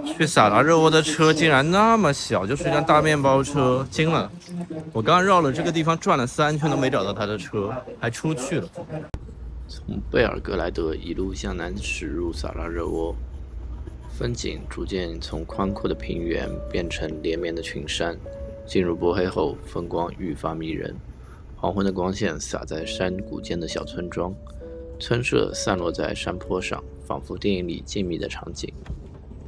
去萨拉热窝的车竟然那么小，就是一辆大面包车，惊了！我刚绕了这个地方转了3圈都没找到他的车，还出去了。从贝尔格莱德一路向南驶入萨拉热窝，风景逐渐从宽阔的平原变成连绵的群山。进入波黑后，风光愈发迷人。黄昏的光线洒在山谷间的小村庄，村舍散落在山坡上，仿佛电影里静谧的场景。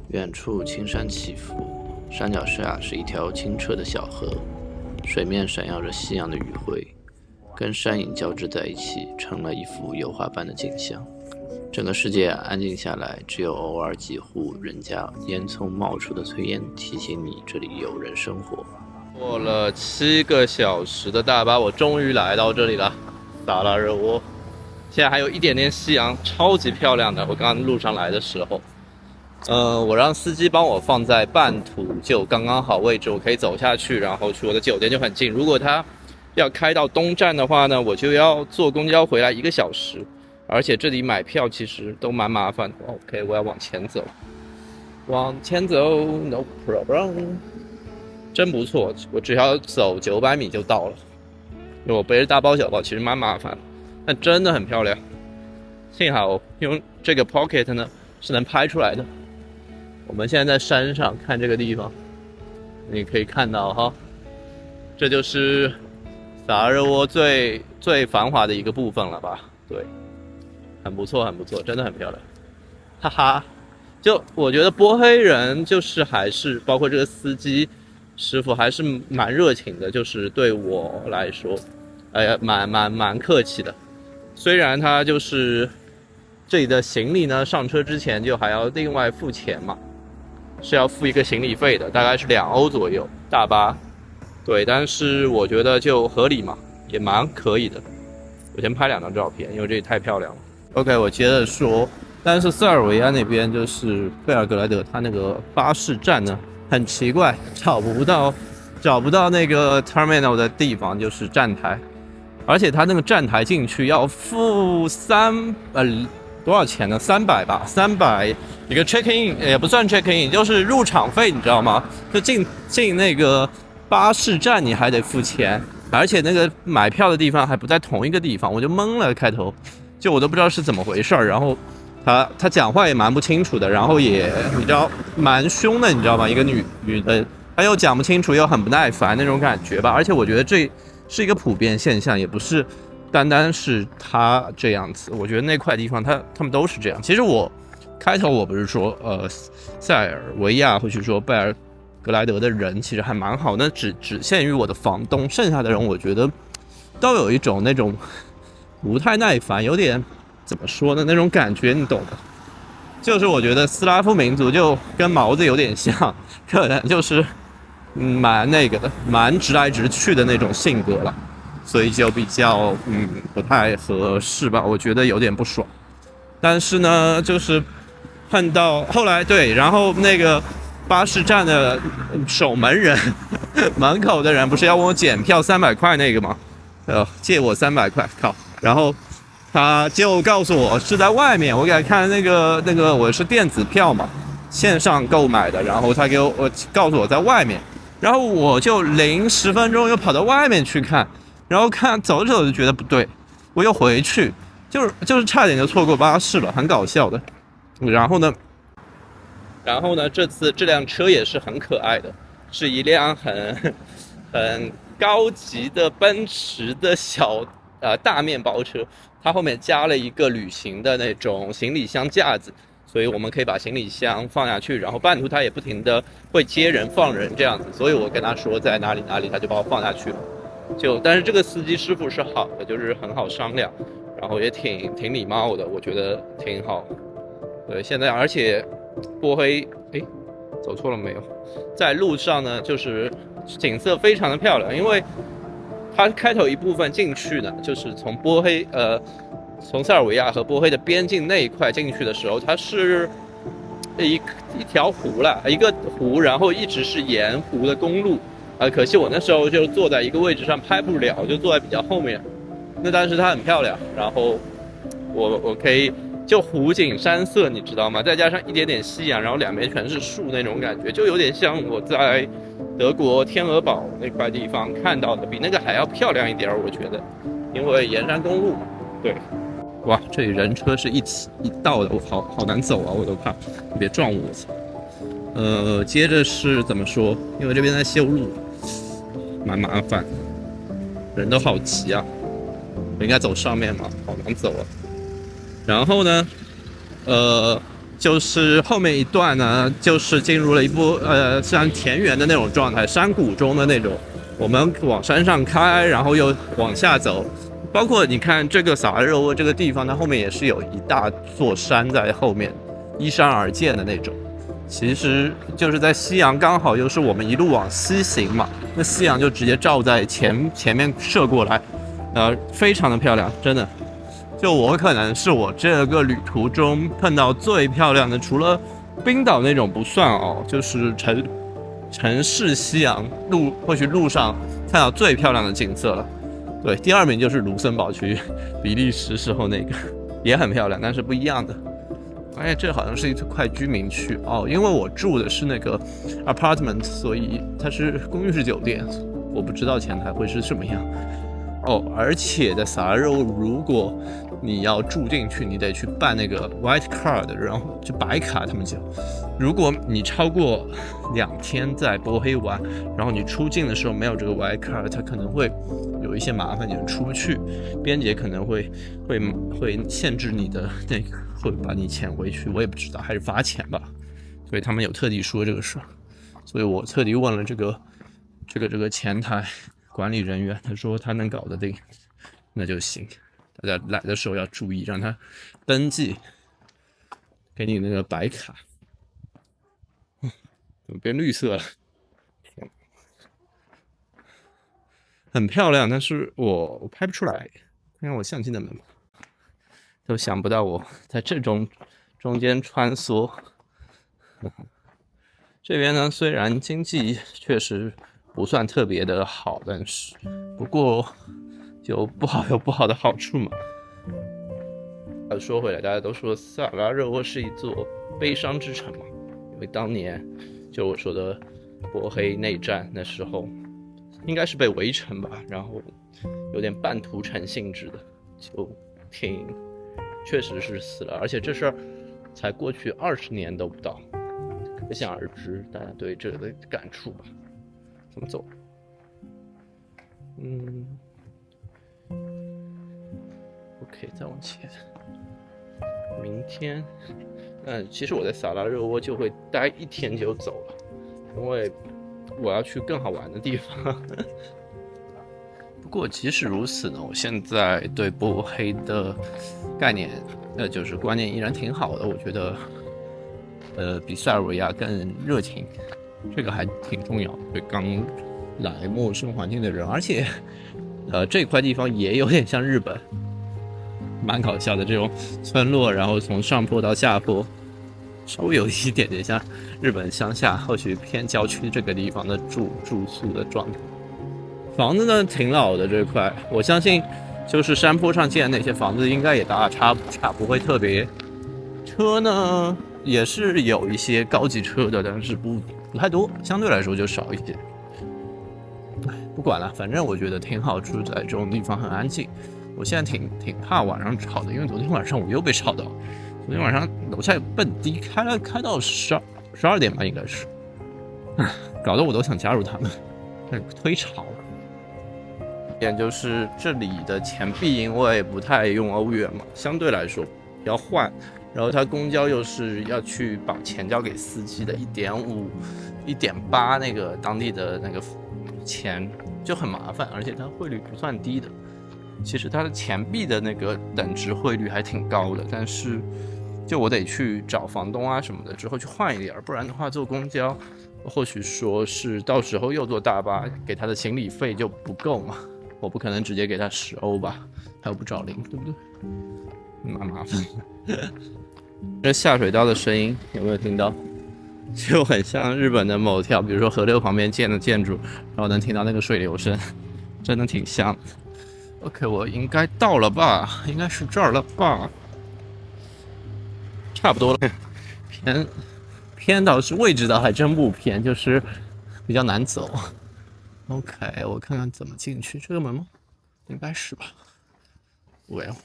远处青山起伏，山脚下是一条清澈的小河，水面闪耀着夕阳的余晖，跟山影交织在一起，成了一幅油画般的景象。整个世界安静下来，只有偶尔几户人家烟囱冒出的炊烟提醒你这里有人生活。坐了7个小时的大巴，我终于来到这里了，萨拉热窝。现在还有一点点夕阳，超级漂亮的。我刚刚路上来的时候，我让司机帮我放在半途，就刚刚好位置，我可以走下去，然后去我的酒店就很近。如果他要开到东站的话呢，我就要坐公交回来1个小时，而且这里买票其实都蛮麻烦的。OK， 我要往前走，往前走 ，No problem。真不错，我只要走900米就到了。因为我背着大包小包，其实蛮麻烦，但真的很漂亮。幸好用这个 Pocket 呢是能拍出来的。我们现在在山上看这个地方，你可以看到哈，这就是萨拉热窝最繁华的一个部分了吧？对，很不错，很不错，真的很漂亮。哈哈，就我觉得波黑人就是还是包括这个司机。师傅还是蛮热情的，就是对我来说，蛮客气的。虽然他就是这里的行李呢，上车之前就还要另外付钱嘛，是要付一个行李费的，大概是2欧左右，大巴。对，但是我觉得就合理嘛，也蛮可以的。我先拍2张照片，因为这里太漂亮了。OK， 我接着说，但是塞尔维亚那边就是贝尔格莱德，它那个巴士站呢？很奇怪，找不到那个 terminal 的地方，就是站台，而且它那个站台进去要付多少钱呢？300吧，300一个 check in 也不算 check in， 就是入场费，你知道吗？就进那个巴士站你还得付钱，而且那个买票的地方还不在同一个地方，我就懵了，开头就我都不知道是怎么回事，然后。他讲话也蛮不清楚的，然后也你知道蛮凶的，你知道吗？一个女的，他又讲不清楚，又很不耐烦那种感觉吧。而且我觉得这是一个普遍现象，也不是单单是他这样子。我觉得那块地方他们都是这样。其实我开头我不是说塞尔维亚或是说贝尔格莱德的人其实还蛮好，那只限于我的房东，剩下的人我觉得都有一种那种不太耐烦，有点。怎么说呢？那种感觉你懂的，就是我觉得斯拉夫民族就跟毛子有点像，可能就是蛮那个的，蛮直来直去的那种性格了，所以就比较不太合适吧，我觉得有点不爽。但是呢，就是碰到后来对，然后那个巴士站的守门人，门口的人不是要问我检票300块那个吗？借我300块，靠，然后。他就告诉我是在外面，我给他看那个我是电子票嘛，线上购买的，然后他告诉我在外面，然后我就10分钟又跑到外面去看，然后走着走着就觉得不对，我又回去，就是差点就错过巴士了，很搞笑的。然后呢，这次这辆车也是很可爱的，是一辆很高级的奔驰的大面包车。它后面加了一个旅行的那种行李箱架子，所以我们可以把行李箱放下去，然后半途它也不停的会接人放人这样子，所以我跟他说在哪里，他就把我放下去了。但是这个司机师傅是好的，就是很好商量，然后也挺礼貌的，我觉得挺好。对，现在而且波黑，走错了没有？在路上呢，就是景色非常的漂亮，因为。它开头一部分进去呢，就是从从塞尔维亚和波黑的边境那一块进去的时候，它是一条湖了，一个湖，然后一直是沿湖的公路。可惜我那时候就坐在一个位置上拍不了，就坐在比较后面。但是它很漂亮，然后我可以就湖景山色，你知道吗？再加上一点点夕阳，然后两边全是树那种感觉，就有点像我在德国天鹅堡那块地方看到的，比那个还要漂亮一点，我觉得，因为沿山公路嘛。对，哇，这里人车是一道的，我好难走啊，我都怕别撞我。接着是怎么说？因为这边在修路，蛮麻烦，人都好急啊。我应该走上面嘛，好难走啊。然后呢，就是后面一段呢，就是进入了一部像田园的那种状态，山谷中的那种。我们往山上开，然后又往下走。包括你看这个萨拉热窝这个地方，它后面也是有一大座山在后面，依山而建的那种。其实就是在夕阳刚好又是我们一路往西行嘛，那夕阳就直接照在前面射过来，非常的漂亮，真的。就我可能是我这个旅途中碰到最漂亮的，除了冰岛那种不算哦，就是城市夕阳或许路上看到最漂亮的景色了。对，第二名就是卢森堡区，比利时时候那个也很漂亮，但是不一样的。哎，这好像是一块居民区哦，因为我住的是那个 apartment， 所以它是公寓式酒店，我不知道前台会是什么样。哦，而且在萨拉热窝，如果你要住进去，你得去办那个 white card， 然后就白卡他们叫。如果你超过2天在波黑玩，然后你出境的时候没有这个 white card， 它可能会有一些麻烦，你出不去，边界可能会限制你的那个，会把你遣回去，我也不知道，还是罚钱吧。所以他们有特地说这个事，所以我特地问了这个前台管理人员，他说他能搞得定，那就行。大家来的时候要注意，让他登记，给你那个白卡。怎么变绿色了？很漂亮，但是我拍不出来，看看我相机能不能。都想不到我在这种中间穿梭。这边呢，虽然经济确实不算特别的好，但是不过就不好有不好的好处嘛。说回来，大家都说萨拉热窝是一座悲伤之城嘛，因为当年就我说的波黑内战那时候，应该是被围城吧，然后有点半屠城性质的，就确实是死了，而且这事儿才过去20年都不到，可想而知大家对这个的感触吧。怎么走？OK， 再往前。明天，其实我在萨拉热窝就会待1天就走了，因为我要去更好玩的地方。不过即使如此呢，我现在对波黑的概念，就是观念依然挺好的。我觉得，比塞尔维亚更热情，这个还挺重要，对刚来陌生环境的人。而且，这块地方也有点像日本。蛮搞笑的这种村落，然后从上坡到下坡，稍微有一点点像日本乡下，或许偏郊区这个地方的住宿的状态。房子呢挺老的这块，我相信就是山坡上建的那些房子应该也大差不差，不会特别。车呢也是有一些高级车的，但是不太多，相对来说就少一些。不管了，反正我觉得挺好，住在这种地方很安静。我现在挺怕晚上吵的，因为昨天晚上我又被吵到。昨天晚上楼下有蹦迪，开到12点吧，应该是，搞得我都想加入他们，忒吵了。点就是这里的钱币，因为不太用欧元嘛，相对来说要换。然后它公交又是要去把钱交给司机的，1.5、1.8那个当地的那个钱就很麻烦，而且它汇率不算低的。其实它的钱币的那个等值汇率还挺高的，但是就我得去找房东啊什么的，之后去换一点，不然的话坐公交，或许说是到时候又坐大巴，给他的行李费就不够嘛，我不可能直接给他10欧吧，还有不找零，对不对？蛮麻烦的。这下水道的声音有没有听到？就很像日本的某条，比如说河流旁边建的建筑，然后能听到那个水流声，真的挺像的。OK， 我应该到了吧？应该是这儿了吧？差不多了。偏倒是位置倒还真不偏，就是比较难走。OK， 我看看怎么进去，这个门吗？应该是吧。Well。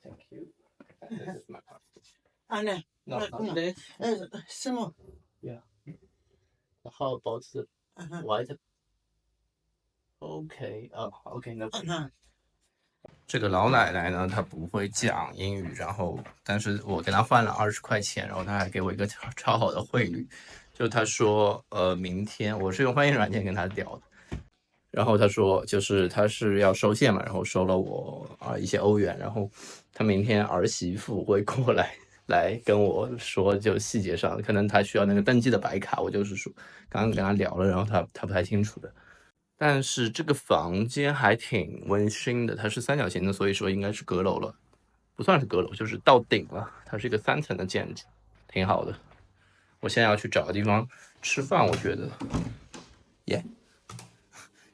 Thank you. This is my passport. Anne, No, not this. some more. Yeah. How about the white? Okay. Okay. No. 这个老奶奶呢，她不会讲英语，但是我给她换了20块钱，然后她还给我一个超好的汇率，就她说，明天我是用翻译软件跟她聊的，然后她说就是她是要收现嘛，然后收了我一些欧元，然后她明天儿媳妇会过来跟我说，就细节上可能她需要那个登记的白卡，我就是说刚刚跟她聊了，然后她不太清楚的。但是这个房间还挺温馨的，它是三角形的，所以说应该是阁楼了，不算是阁楼，就是到顶了。它是一个3层的建筑，挺好的。我现在要去找个地方吃饭，我觉得，耶，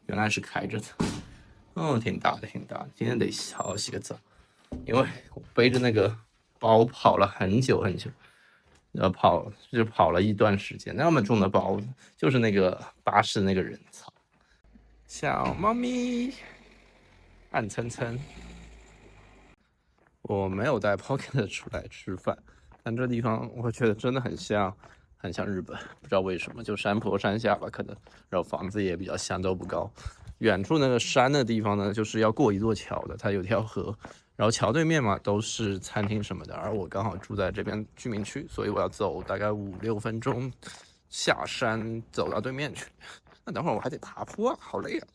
原来是开着的，挺大的，挺大的。今天得好好洗个澡，因为我背着那个包跑了很久很久，跑了一段时间，那么重的包，就是那个巴士那个人操。小猫咪，暗蹭蹭。我没有带 Pocket 出来吃饭，但这地方我觉得真的很像日本，不知道为什么，就山坡山下吧，可能，然后房子也比较像，都不高。远处那个山的地方呢，就是要过一座桥的，它有条河，然后桥对面嘛都是餐厅什么的，而我刚好住在这边居民区，所以我要走大概5-6分钟下山走到对面去。那等会儿我还得爬坡啊，好累啊！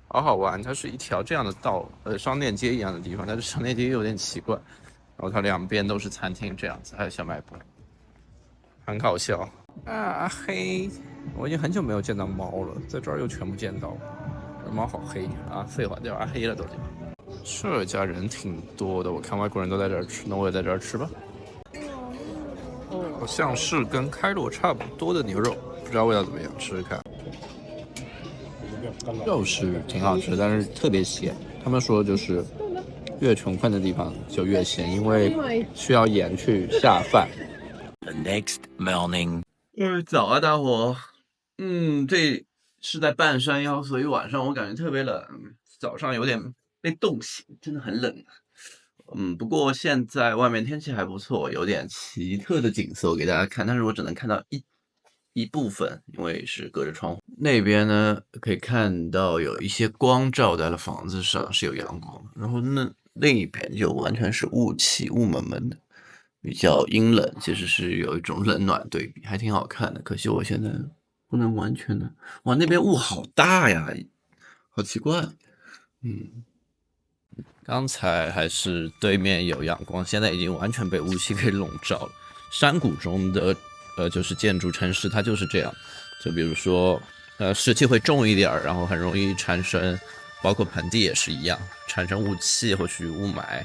好好玩，它是一条这样的道，商店街一样的地方，但是商店街有点奇怪，然后它两边都是餐厅这样子，还有小卖部，很搞笑啊！黑，我已经很久没有见到猫了，在这儿又全部见到了，这猫好黑啊！废话，掉黑了都。这家人挺多的，我看外国人都在这儿吃，那我也在这儿吃吧。好像是跟开罗差不多的牛肉，不知道味道怎么样，吃吃看。肉是挺好吃，但是特别咸。他们说就是越穷困的地方就越咸，因为需要盐去下饭。The next morning， 早啊，大伙。这是在半山腰，所以晚上我感觉特别冷，早上有点被冻醒，真的很冷。不过现在外面天气还不错，有点奇特的景色我给大家看，但是我只能看到一部分，因为是隔着窗户。那边呢，可以看到有一些光照在了房子上，是有阳光。然后另一边就完全是雾气，雾蒙蒙的，比较阴冷，其实是有一种冷暖对比，还挺好看的。可惜我现在不能完全的，哇，那边雾好大呀，好奇怪。刚才还是对面有阳光，现在已经完全被雾气给笼罩了。山谷中的就是建筑城市，它就是这样。就比如说，湿气会重一点，然后很容易产生，包括盆地也是一样，产生雾气或许雾霾。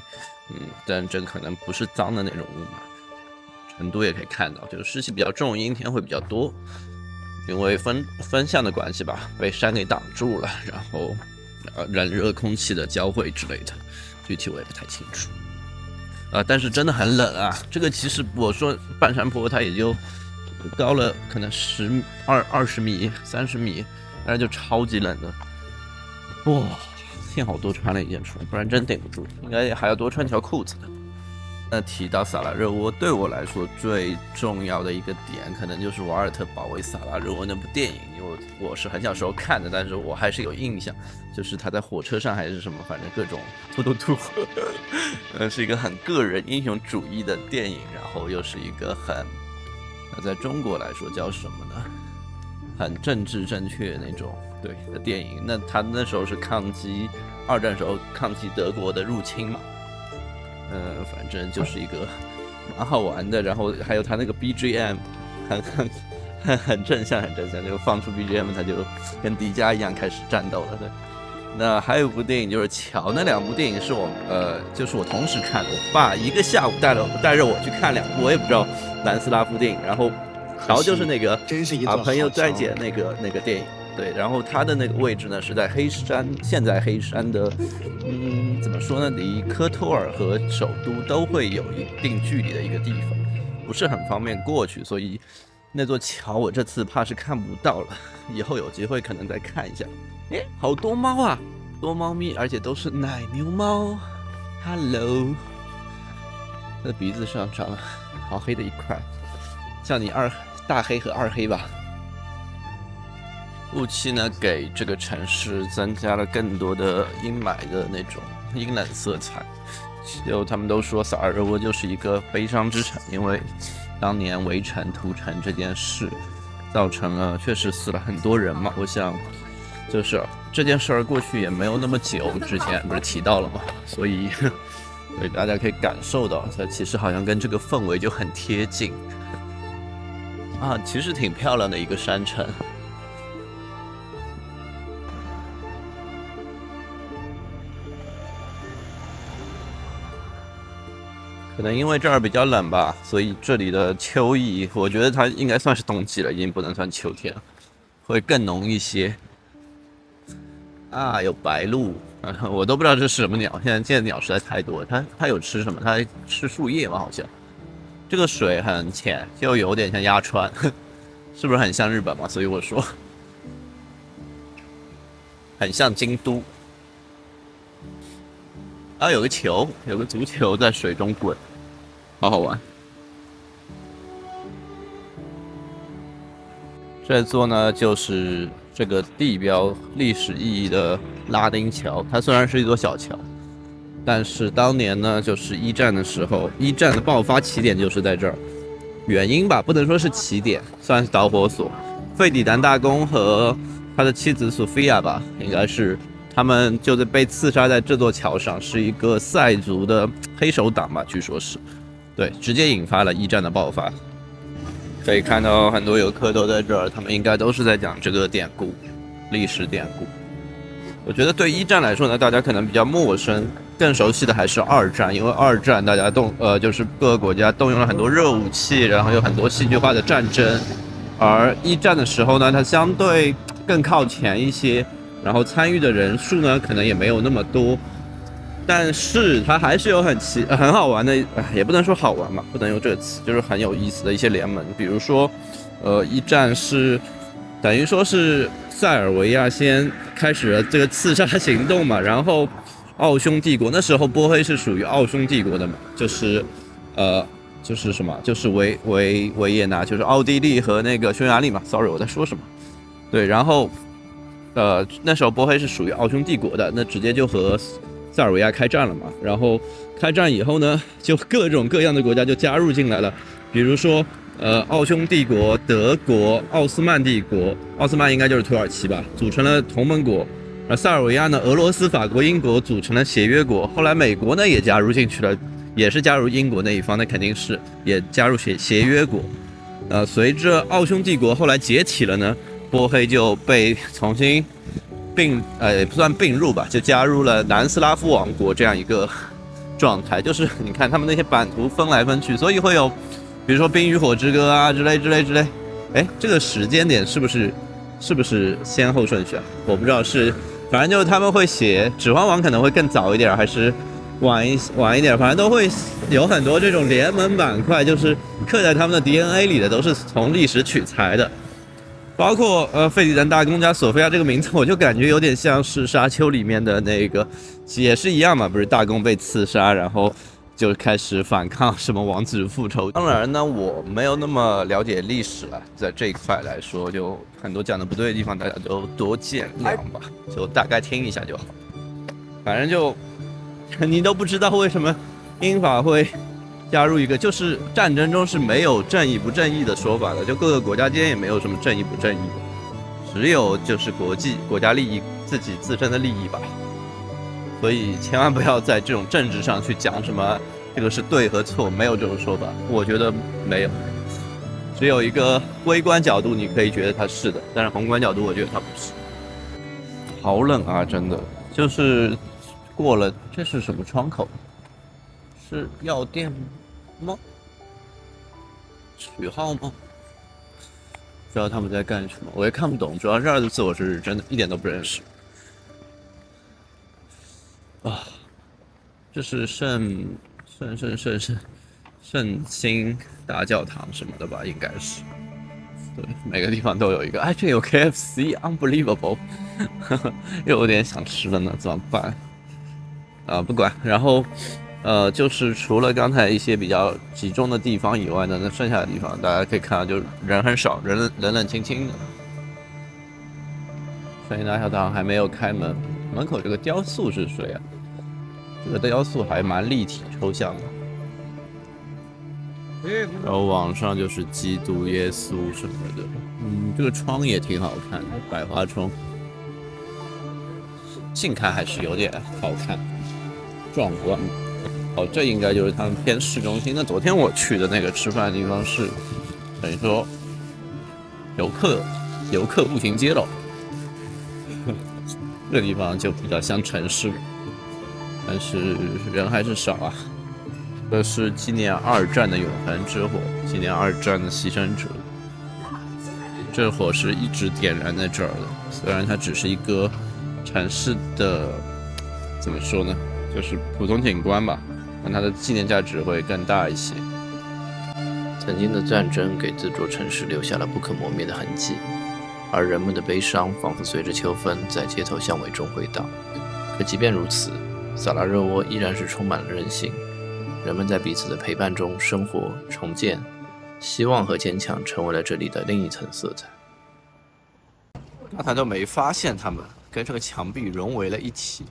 但这可能不是脏的那种雾霾。成都也可以看到，就是湿气比较重，阴天会比较多，因为风向的关系吧，被山给挡住了，然后冷热空气的交汇之类的，具体我也不太清楚。但是真的很冷啊！这个其实我说半山坡，它也就高了可能20米、30米，但是就超级冷的。哇，幸好多穿了一件出来，不然真顶不住，应该还要多穿条裤子的。那提到萨拉热窝，对我来说最重要的一个点，可能就是瓦尔特保卫萨拉热窝那部电影，因为我是很小时候看的，但是我还是有印象，就是他在火车上还是什么，反正各种突，是一个很个人英雄主义的电影，然后又是一个在中国来说叫什么呢？很政治正确那种对的电影。那他那时候是二战时候抗击德国的入侵嘛。反正就是一个蛮好玩的，然后还有他那个 BGM 很正向，就放出 BGM 他就跟迪迦一样开始战斗了。对，那还有一部电影就是《桥》，那2部电影是就是我同时看的，我爸一个下午带着我去看2部，我也不知道南斯拉夫电影。然后《桥》就是那个把朋友再见那个电影，对，然后它的那个位置呢是在黑山，现在黑山的，怎么说呢，离科托尔和首都都会有一定距离的一个地方，不是很方便过去，所以那座桥我这次怕是看不到了，以后有机会可能再看一下。诶，好多猫啊，多猫咪，而且都是奶牛猫。Hello， 它的鼻子上长了好黑的一块，像你大黑和二黑吧。雾气呢，给这个城市增加了更多的阴霾的那种阴冷色彩。就他们都说萨尔热窝就是一个悲伤之城，因为当年围城屠城这件事，造成了确实死了很多人嘛。我想，就是这件事儿过去也没有那么久，之前不是提到了嘛，所以大家可以感受到，它其实好像跟这个氛围就很贴近啊，其实挺漂亮的一个山城。可能因为这儿比较冷吧，所以这里的秋意，我觉得它应该算是冬季了，已经不能算秋天了，会更浓一些。啊，有白鹭，我都不知道这是什么鸟，现在鸟实在太多。它有吃什么？它吃树叶吗？好像。这个水很浅，就有点像鸭川，是不是很像日本嘛？所以我说，很像京都。啊，有个球，有个足球在水中滚，好好玩。这座呢，就是这个地标历史意义的拉丁桥。它虽然是一座小桥，但是当年呢，就是一战的时候，一战的爆发起点就是在这儿。原因吧，不能说是起点，算是导火索。费迪南大公和他的妻子索菲亚吧，应该是。他们就是被刺杀在这座桥上，是一个塞族的黑手党吧，据说是，对，直接引发了一战的爆发。可以看到很多游客都在这儿，他们应该都是在讲这个典故，历史典故。我觉得对一战来说呢，大家可能比较陌生，更熟悉的还是二战，因为二战大家就是各个国家动用了很多热武器，然后有很多戏剧化的战争。而一战的时候呢，它相对更靠前一些。然后参与的人数呢，可能也没有那么多，但是它还是有很好玩的，也不能说好玩嘛，不能用这个词，就是很有意思的一些联盟。比如说，一战是等于说是塞尔维亚先开始了这个刺杀行动嘛，然后奥匈帝国那时候波黑是属于奥匈帝国的嘛，就是什么，就是维也纳，就是奥地利和那个匈牙利嘛。Sorry， 我在说什么？对，然后。那时候波黑是属于奥匈帝国的，那直接就和塞尔维亚开战了嘛。然后开战以后呢，就各种各样的国家就加入进来了，比如说奥匈帝国、德国、奥斯曼帝国，奥斯曼应该就是土耳其吧，组成了同盟国。而塞尔维亚呢，俄罗斯、法国、英国组成了协约国。后来美国呢也加入进去了，也是加入英国那一方，那肯定是也加入协约国。随着奥匈帝国后来解体了呢。波黑就被重新也不算并入吧，就加入了南斯拉夫王国这样一个状态。就是你看他们那些版图分来分去，所以会有，比如说《冰与火之歌》啊之类。哎，这个时间点是不是先后顺序啊？我不知道是，反正就是他们会写《指环王》可能会更早一点，还是晚一点，反正都会有很多这种联盟板块，就是刻在他们的 DNA 里的，都是从历史取材的。包括费迪南大公加索菲亚这个名字，我就感觉有点像是《沙丘》里面的那个，也是一样嘛，不是大公被刺杀，然后就开始反抗什么王子复仇。当然呢，我没有那么了解历史了，在这一块来说，就很多讲的不对的地方，大家都多见谅吧，就大概听一下就好。反正就你都不知道为什么英法会加入一个，就是战争中是没有正义不正义的说法的，就各个国家间也没有什么正义不正义的，只有就是国家利益自身的利益吧。所以千万不要在这种政治上去讲什么这个是对和错，没有这种说法，我觉得没有。只有一个微观角度你可以觉得它是的，但是宏观角度我觉得它不是。好冷啊，真的，就是过了，这是什么窗口？是药店吗？许号吗？知道他们在干什么，我也看不懂，主要这儿的字我是真的一点都不认识。啊，这是圣心大教堂什么的吧，应该是。对，每个地方都有一个。哎，这有 KFC，unbelievable， 又有点想吃了呢，怎么办？不管。然后，就是除了刚才一些比较集中的地方以外呢，那剩下的地方大家可以看到，就人很少，人冷清清的。圣心大教堂还没有开门，门口这个雕塑是谁啊？这个雕塑还蛮立体抽象的。然后网上就是基督耶稣什么的，这个窗也挺好看的，百花窗，近看还是有点好看，壮观。哦，这应该就是他们偏市中心。那昨天我去的那个吃饭的地方是，等于说游客步行街了，这个地方就比较像城市，但是人还是少啊。这是纪念2战的永恒之火，纪念2战的牺牲者。这火是一直点燃在这儿的，虽然它只是一个城市的，怎么说呢，就是普通景观吧，但它的纪念价值会更大一些。曾经的战争给这座城市留下了不可磨灭的痕迹，而人们的悲伤仿佛随着秋风在街头巷尾中回荡。可即便如此，萨拉热窝依然是充满了人性。人们在彼此的陪伴中生活、重建，希望和坚强成为了这里的另一层色彩。刚才都没发现他们跟这个墙壁融为了一体。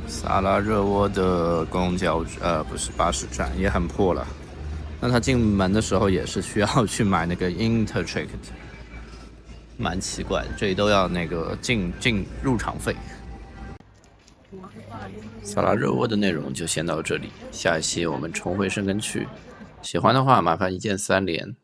萨拉热窝的不是巴士站也很破了。那他进门的时候也是需要去买那个 Interticket， 蛮奇怪的，这里都要那个进入场费。萨拉热窝的内容就先到这里，下一期我们重回深根区。喜欢的话，麻烦一键3连，